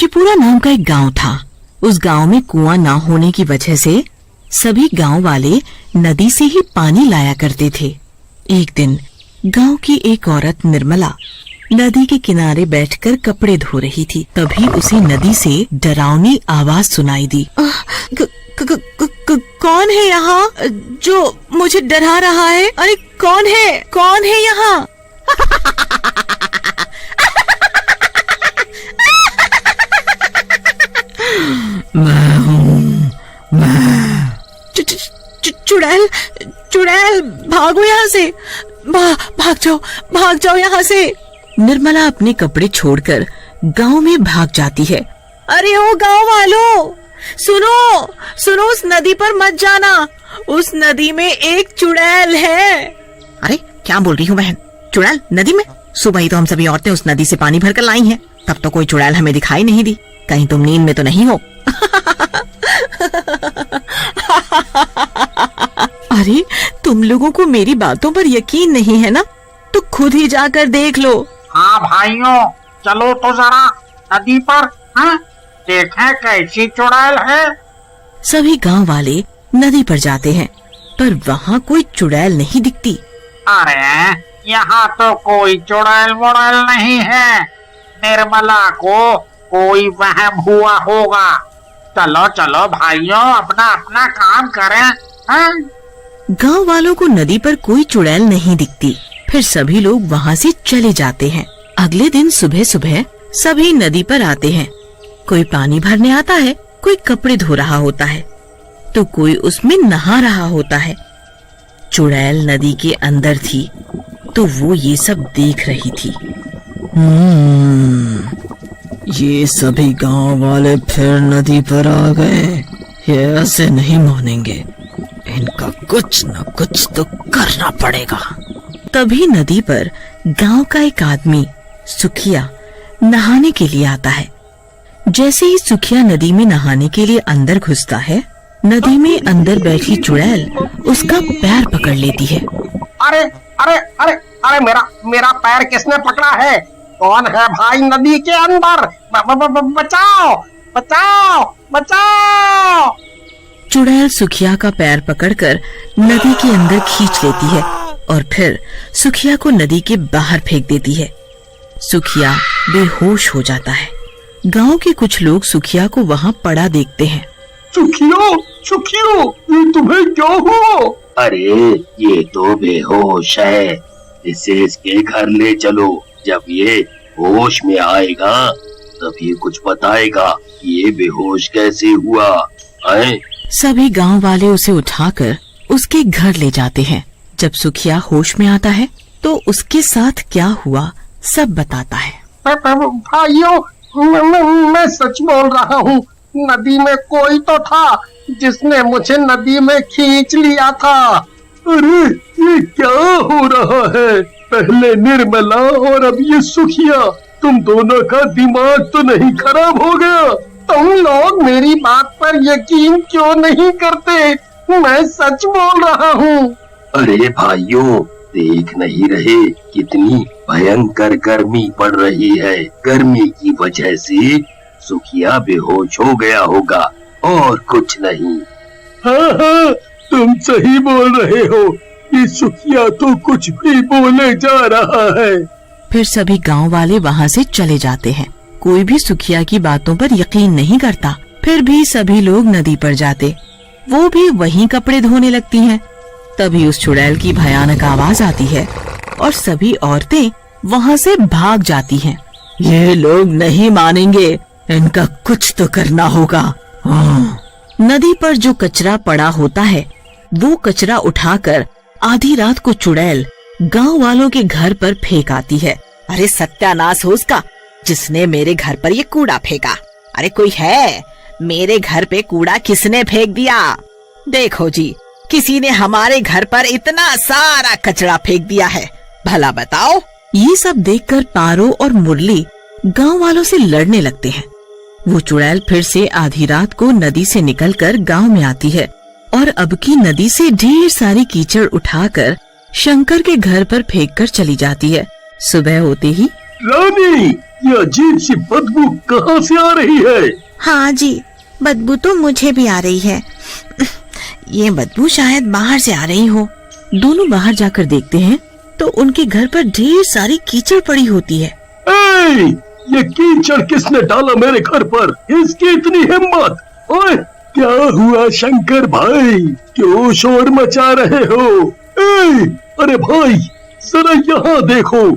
शिवपुरा नाम का एक गांव था। उस गांव में कुआं ना होने की वजह से सभी गांव वाले नदी से ही पानी लाया करते थे। एक दिन गांव की एक औरत निर्मला नदी के किनारे बैठकर कपड़े धो रही थी। तभी उसे नदी से डरावनी आवाज सुनाई दी। कौन है यहाँ जो मुझे डरा रहा है? अरे कौन है यहाँ? मैं हूँ। चुड़ैल भागो यहाँ से, भाग जाओ यहाँ से। निर्मला अपने कपड़े छोड़कर गांव में भाग जाती है। अरे ओ गांव वालों, सुनो, उस नदी पर मत जाना, उस नदी में एक चुड़ैल है। अरे क्या बोल रही हूँ बहन? चुड़ैल नदी में? सुबह ही तो हम सभी औरतें उस नदी से पानी भरकर लाई हैं, तब तो कोई चुड़ैल हमें दिखाई नहीं दी। कहीं तुम नींद में तो नहीं हो? अरे तुम लोगों को मेरी बातों पर यकीन नहीं है ना, तो खुद ही जाकर देख लो। हाँ भाइयों, चलो तो जरा नदी पर, हाँ, देखें कैसी चुड़ैल है। सभी गांव वाले नदी पर जाते हैं, पर वहाँ कोई चुड़ैल नहीं दिखती। अरे यहाँ तो कोई चुड़ैल मुड़ैल नहीं है, निर्मला को कोई वहम हुआ होगा। चलो भाइयों, अपना काम करें। हाँ? गांव वालों को नदी पर कोई चुड़ैल नहीं दिखती। फिर सभी लोग वहाँ से चले जाते हैं। अगले दिन सुबह सुबह सभी नदी पर आते हैं। कोई पानी भरने आता है, कोई कपड़े धो रहा होता है, तो कोई उसमें नहा रहा होता है। चुड़ैल नदी के अंदर थी, तो वो ये सब देख रही थी। ये सभी गांव वाले फिर नदी पर आ गए। ये ऐसे नहीं मानेंगे, इनका कुछ न कुछ तो करना पड़ेगा। तभी नदी पर गांव का एक आदमी सुखिया नहाने के लिए आता है। जैसे ही सुखिया नदी में नहाने के लिए अंदर घुसता है, नदी में अंदर बैठी चुड़ैल उसका पैर पकड़ लेती है। अरे अरे अरे अरे मेरा पैर किसने पकड़ा है? कौन है भाई नदी के अंदर? बचाओ बचाओ बचाओ। चुड़ैल सुखिया का पैर पकड़कर नदी के अंदर खींच लेती है और फिर सुखिया को नदी के बाहर फेंक देती है। सुखिया बेहोश हो जाता है। गांव के कुछ लोग सुखिया को वहाँ पड़ा देखते हैं। सुखियो, ये तुम्हें क्या हुआ? अरे ये तो बेहोश है, इसे इसके घर ले चलो। जब ये होश में आएगा तब ये कुछ बताएगा ये बेहोश कैसे हुआ है। सभी गांव वाले उसे उठाकर उसके घर ले जाते हैं। जब सुखिया होश में आता है तो उसके साथ क्या हुआ सब बताता है। भाइयों, मैं सच बोल रहा हूँ, नदी में कोई तो था जिसने मुझे नदी में खींच लिया था। अरे ये क्या हो रहा है? पहले निर्मला और अब ये सुखिया, तुम दोनों का दिमाग तो नहीं खराब हो गया? तुम लोग मेरी बात पर यकीन क्यों नहीं करते? मैं सच बोल रहा हूँ। अरे भाइयों, देख नहीं रहे कितनी भयंकर गर्मी पड़ रही है। गर्मी की वजह से सुखिया बेहोश हो गया होगा और कुछ नहीं। हाँ, तुम सही बोल रहे हो। ये सुखिया तो कुछ भी बोले जा रहा है। फिर सभी गांव वाले वहाँ से चले जाते हैं। कोई भी सुखिया की बातों पर यकीन नहीं करता। फिर भी सभी लोग नदी पर जाते, वो भी वहीं कपड़े धोने लगती हैं। तभी उस चुड़ैल की भयानक आवाज आती है और सभी औरतें वहाँ से भाग जाती हैं। ये लोग नहीं मानेंगे, इनका कुछ तो करना होगा। नदी पर जो कचरा पड़ा होता है, वो कचरा उठाकर आधी रात को चुड़ैल गांव वालों के घर पर फेंक आती है। अरे सत्यानाश हो उसका, जिसने मेरे घर पर ये कूड़ा फेंका। अरे कोई है? मेरे घर पे कूड़ा किसने फेंक दिया? देखो जी, किसी ने हमारे घर पर इतना सारा कचरा फेंक दिया है, भला बताओ। ये सब देखकर पारो और मुरली गांव वालों से लड़ने लगते हैं। वो चुड़ैल फिर से आधी रात को नदी से निकलकर गांव में आती है और अब की नदी से ढेर सारी कीचड़ उठाकर शंकर के घर पर फेंक कर चली जाती है। सुबह होते ही रानी, ये अजीब सी बदबू कहाँ से आ रही है? हाँ जी, बदबू तो मुझे भी आ रही है। ये बदबू शायद बाहर से आ रही हो। दोनों बाहर जाकर देखते हैं तो उनके घर पर ढेर सारी कीचड़ पड़ी होती है। ए, ये कीचड़ किसने डाला मेरे घर पर? इसकी इतनी हिम्मत! ओए, क्या हुआ शंकर भाई? क्यों शोर मचा रहे हो? ए, अरे भाई, जरा यहाँ देखो,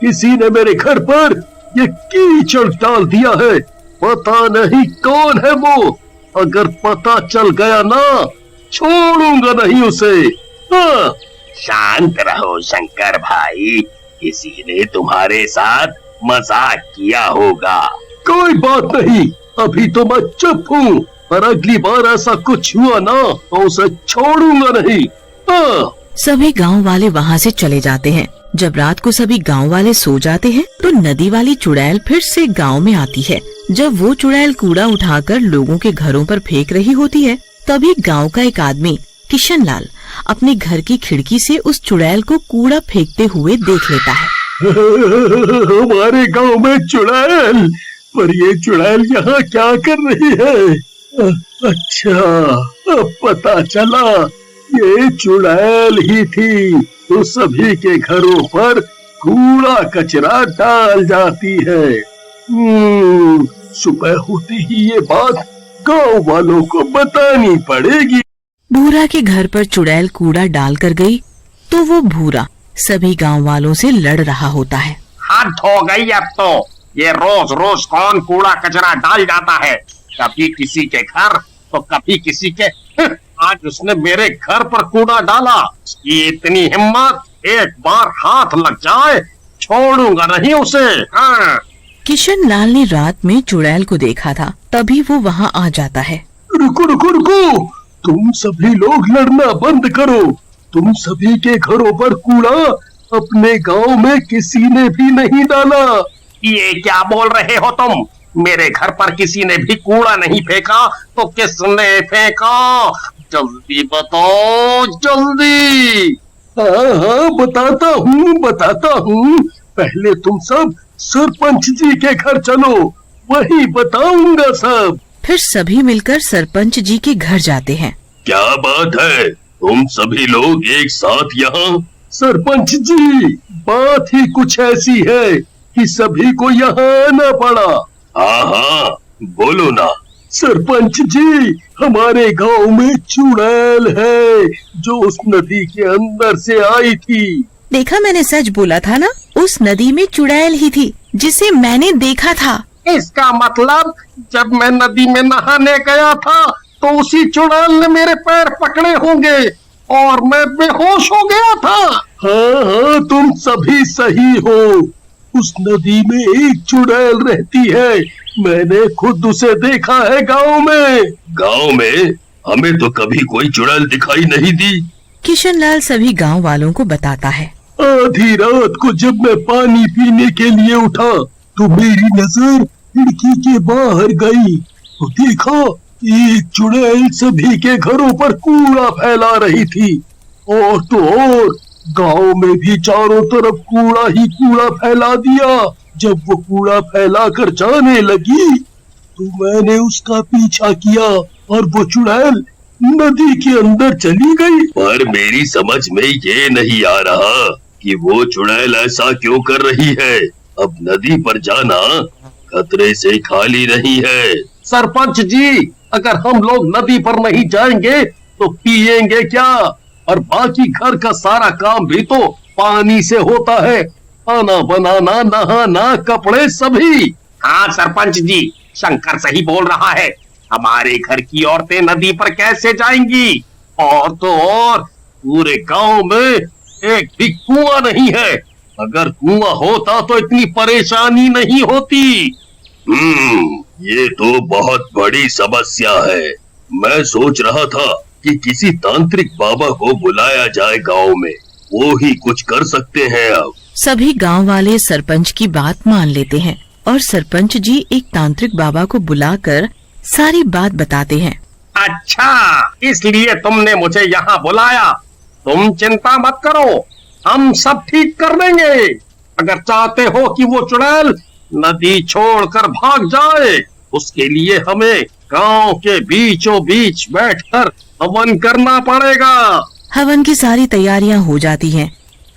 किसी ने मेरे घर पर ये कीचड़ डाल दिया है। पता नहीं कौन है वो। अगर पता चल गया ना, छोड़ूंगा नहीं उसे। हाँ। शांत रहो शंकर भाई, किसी ने तुम्हारे साथ मजाक किया होगा। कोई बात नहीं, अभी तो मैं चुप हूँ, पर अगली बार ऐसा कुछ हुआ ना तो उसे छोड़ूंगा नहीं। हाँ। सभी गांव वाले वहाँ से चले जाते हैं। जब रात को सभी गांव वाले सो जाते हैं तो नदी वाली चुड़ैल फिर से गांव में आती है। जब वो चुड़ैल कूड़ा उठाकर लोगों के घरों पर फेंक रही होती है, तभी गांव का एक आदमी किशन लाल अपने घर की खिड़की से उस चुड़ैल को कूड़ा फेंकते हुए देख लेता है। हमारे गांव में चुड़ैल, पर ये चुड़ैल यहाँ क्या कर रही है? अच्छा, अब पता चला, ये चुड़ैल ही थी तो सभी के घरों पर कूड़ा कचरा डाल जाती है। सुबह होते ही ये बात गांव वालों को बतानी पड़ेगी। भूरा के घर पर चुड़ैल कूड़ा डाल कर गई तो वो भूरा सभी गांव वालों से लड़ रहा होता है। हद हो गई अब तो। ये रोज रोज कौन कूड़ा कचरा डाल जाता है? कभी किसी के घर तो कभी किसी के। आज उसने मेरे घर पर कूड़ा डाला। इसकी इतनी हिम्मत, एक बार हाथ लग जाए छोड़ूंगा नहीं उसे। हाँ। किशन लाल ने रात में चुड़ैल को देखा था, तभी वो वहाँ आ जाता है। रुको रुको रुको, तुम सभी लोग लड़ना बंद करो। तुम सभी के घरों पर कूड़ा अपने गांव में किसी ने भी नहीं डाला। ये क्या बोल रहे हो तुम? मेरे घर पर किसी ने भी कूड़ा नहीं फेंका तो किसने फेंका? जल्दी बताओ, जल्दी। हाँ हाँ, बताता हूँ। पहले तुम सब सरपंच जी के घर चलो, वही बताऊंगा सब। फिर सभी मिलकर सरपंच जी के घर जाते हैं। क्या बात है, तुम सभी लोग एक साथ यहाँ? सरपंच जी, बात ही कुछ ऐसी है कि सभी को यहाँ आना पड़ा। हाँ हाँ, बोलो ना। सरपंच जी, हमारे गांव में चुड़ैल है जो उस नदी के अंदर से आई थी। देखा, मैंने सच बोला था ना, उस नदी में चुड़ैल ही थी जिसे मैंने देखा था। इसका मतलब जब मैं नदी में नहाने गया था तो उसी चुड़ैल ने मेरे पैर पकड़े होंगे और मैं बेहोश हो गया था। हाँ हाँ, तुम सभी सही हो। उस नदी में एक चुड़ैल रहती है, मैंने खुद उसे देखा है गांव में। गांव में? हमें तो कभी कोई चुड़ैल दिखाई नहीं दी। किशन लाल सभी गांव वालों को बताता है। आधी रात को जब मैं पानी पीने के लिए उठा तो मेरी नजर खिड़की के बाहर गई तो देखा एक चुड़ैल सभी के घरों पर कूड़ा फैला रही थी। और तो और गांव में भी चारों तरफ कूड़ा ही कूड़ा फैला दिया। जब वो कूड़ा फैला कर जाने लगी तो मैंने उसका पीछा किया और वो चुड़ैल नदी के अंदर चली गई। पर मेरी समझ में ये नहीं आ रहा कि वो चुड़ैल ऐसा क्यों कर रही है। अब नदी पर जाना खतरे से खाली नहीं है। सरपंच जी, अगर हम लोग नदी पर नहीं जाएंगे तो पिएंगे क्या? और बाकी घर का सारा काम भी तो पानी से होता है, खाना बनाना, नहाना, कपड़े सभी। हाँ सरपंच जी, शंकर सही बोल रहा है। हमारे घर की औरतें नदी पर कैसे जाएंगी? और तो और पूरे गांव में एक भी कुआं नहीं है। अगर कुआं होता तो इतनी परेशानी नहीं होती। ये तो बहुत बड़ी समस्या है। मैं सोच रहा था कि किसी तांत्रिक बाबा को बुलाया जाए गांव में, वो ही कुछ कर सकते हैं। अब सभी गांव वाले सरपंच की बात मान लेते हैं और सरपंच जी एक तांत्रिक बाबा को बुलाकर सारी बात बताते हैं। अच्छा, इसलिए तुमने मुझे यहाँ बुलाया। तुम चिंता मत करो, हम सब ठीक कर देंगे। अगर चाहते हो कि वो चुड़ैल नदी छोड़कर भाग जाए, उसके लिए हमें गांव के बीचों बीच बैठकर हवन करना पड़ेगा। हवन की सारी तैयारियां हो जाती हैं।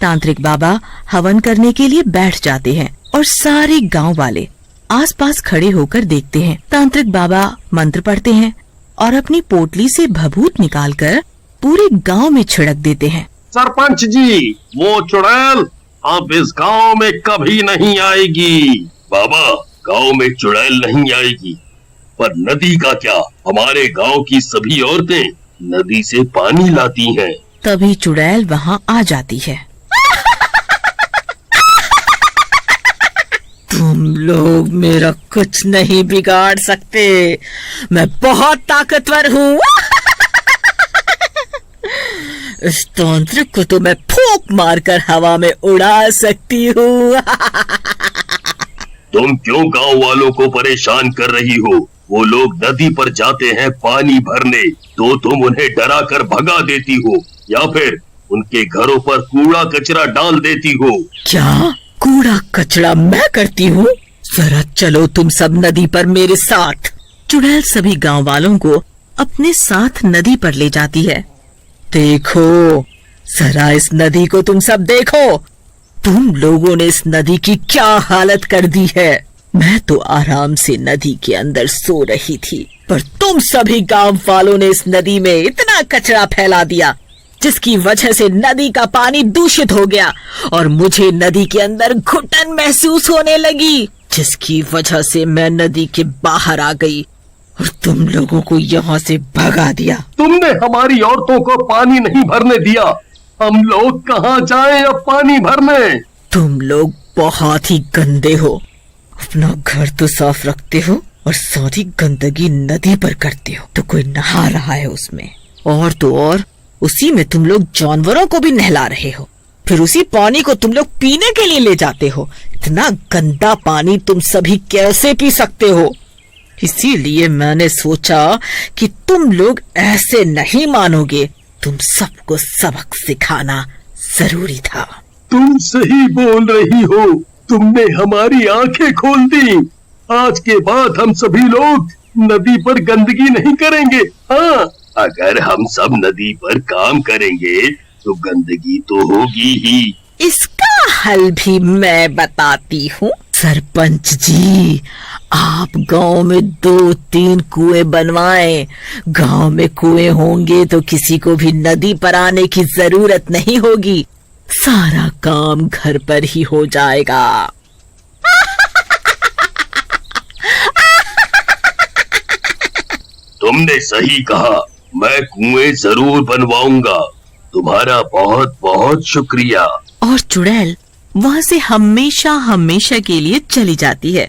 तांत्रिक बाबा हवन करने के लिए बैठ जाते हैं और सारे गांव वाले आसपास खड़े होकर देखते हैं। तांत्रिक बाबा मंत्र पढ़ते हैं और अपनी पोटली से भभूत निकालकर पूरे गांव में छिड़क देते हैं। सरपंच जी, वो चुड़ैल अब इस गांव में कभी नहीं आएगी। बाबा, गांव में चुड़ैल नहीं आएगी, पर नदी का क्या? हमारे गांव की सभी औरतें नदी से पानी लाती हैं। तभी चुड़ैल वहाँ आ जाती है। तुम लोग मेरा कुछ नहीं बिगाड़ सकते, मैं बहुत ताकतवर हूँ। इस तांत्रिक को तो मैं फूंक मारकर हवा में उड़ा सकती हूँ। तुम क्यों गांव वालों को परेशान कर रही हो? वो लोग नदी पर जाते हैं पानी भरने, तो तुम उन्हें डरा कर भगा देती हो या फिर उनके घरों पर कूड़ा कचरा डाल देती हो। क्या कूड़ा कचरा मैं करती हूँ? जरा चलो तुम सब नदी पर मेरे साथ। चुड़ैल सभी गांव वालों को अपने साथ नदी पर ले जाती है। देखो, जरा इस नदी को तुम सब देखो। तुम लोगों ने इस नदी की क्या हालत कर दी है। मैं तो आराम से नदी के अंदर सो रही थी, पर तुम सभी गांव वालों ने इस नदी में इतना कचरा फैला दिया, जिसकी वजह से नदी का पानी दूषित हो गया और मुझे नदी के अंदर घुटन महसूस होने लगी, जिसकी वजह से मैं नदी के बाहर आ गई और तुम लोगों को यहाँ से भगा दिया। तुमने हमारी औरतों को पानी नहीं भरने दिया, हम लोग कहाँ जाएं अब पानी भरने? तुम लोग बहुत ही गंदे हो। अपना घर तो साफ रखते हो और सारी गंदगी नदी पर करते हो, तो कोई नहा रहा है उसमें, और तो और उसी में तुम लोग जानवरों को भी नहला रहे हो। फिर उसी पानी को तुम लोग पीने के लिए ले जाते हो। इतना गंदा पानी तुम सभी कैसे पी सकते हो? इसीलिए मैंने सोचा कि तुम लोग ऐसे नहीं मानोगे, तुम सबको सबक सिखाना जरूरी था। तुम सही बोल रही हो, तुमने हमारी आंखें खोल दी। आज के बाद हम सभी लोग नदी पर गंदगी नहीं करेंगे। हाँ, अगर हम सब नदी पर काम करेंगे तो गंदगी तो होगी ही। इसका हल भी मैं बताती हूँ। सरपंच जी, आप गांव में 2-3 कुएं बनवाएं। गांव में कुएं होंगे तो किसी को भी नदी पर आने की जरूरत नहीं होगी। सारा काम घर पर ही हो जाएगा। तुमने सही कहा, मैं कुएं जरूर बनवाऊंगा। तुम्हारा बहुत बहुत शुक्रिया। और चुड़ैल वहाँ से हमेशा हमेशा के लिए चली जाती है।